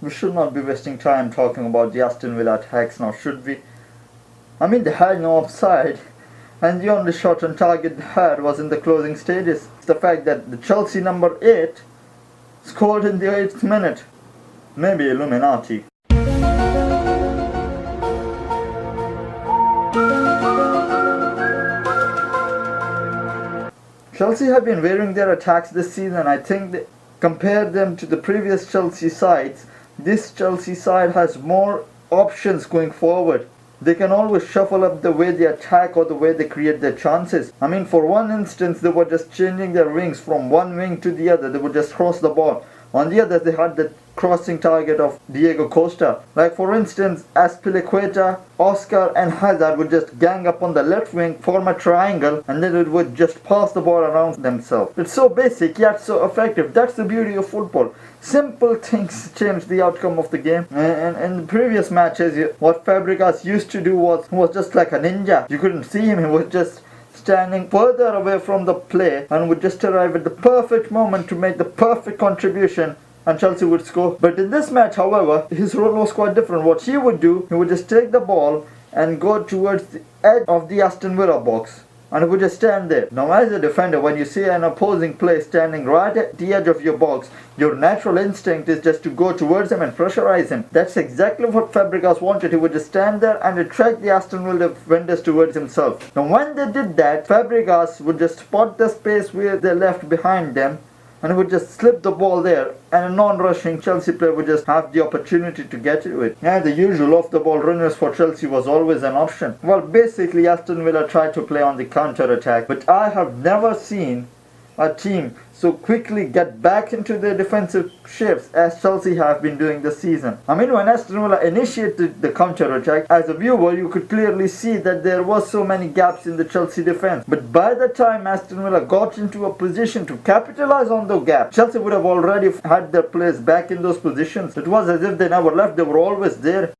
We should not be wasting time talking about the Aston Villa attacks now, should we? I mean, they had no offside, and the only shot on target they had was in the closing stages. It's the fact that the Chelsea number 8 scored in the 8th minute. Maybe Illuminati. Chelsea have been varying their attacks this season. I think they compare them to the previous Chelsea sides. This Chelsea side has more options going forward. They can always shuffle up the way they attack or the way they create their chances. I mean, for one instance, they were just changing their wings from one wing to the other. They would just cross the ball. On the other, they had the crossing target of Diego Costa. Like for instance, Azpilicueta, Oscar and Hazard would just gang up on the left wing, form a triangle, and then it would just pass the ball around themselves. It's so basic yet so effective. That's the beauty of football. Simple things change the outcome of the game. And in the previous matches, what Fabregas used to do was just like a ninja. You couldn't see him. He was just standing further away from the play and would just arrive at the perfect moment to make the perfect contribution, and Chelsea would score. But in this match, however, his role was quite different. What he would do, he would just take the ball and go towards the edge of the Aston Villa box, and he would just stand there. Now as a defender, when you see an opposing player standing right at the edge of your box, your natural instinct is just to go towards him and pressurize him. That's exactly what Fabregas wanted. He would just stand there and attract the Aston Villa defenders towards himself. Now when they did that, Fabregas would just spot the space where they left behind them, and he would just slip the ball there, and a non-rushing Chelsea player would just have the opportunity to get to it. And the usual off-the-ball runners for Chelsea was always an option. Well, basically Aston Villa tried to play on the counter-attack, but I have never seen a team so quickly get back into their defensive shifts as Chelsea have been doing this season. I mean, when Aston Villa initiated the counter-attack, as a viewer you could clearly see that there was so many gaps in the Chelsea defense. But by the time Aston Villa got into a position to capitalize on the gap, Chelsea would have already had their players back in those positions. It was as if they never left, they were always there.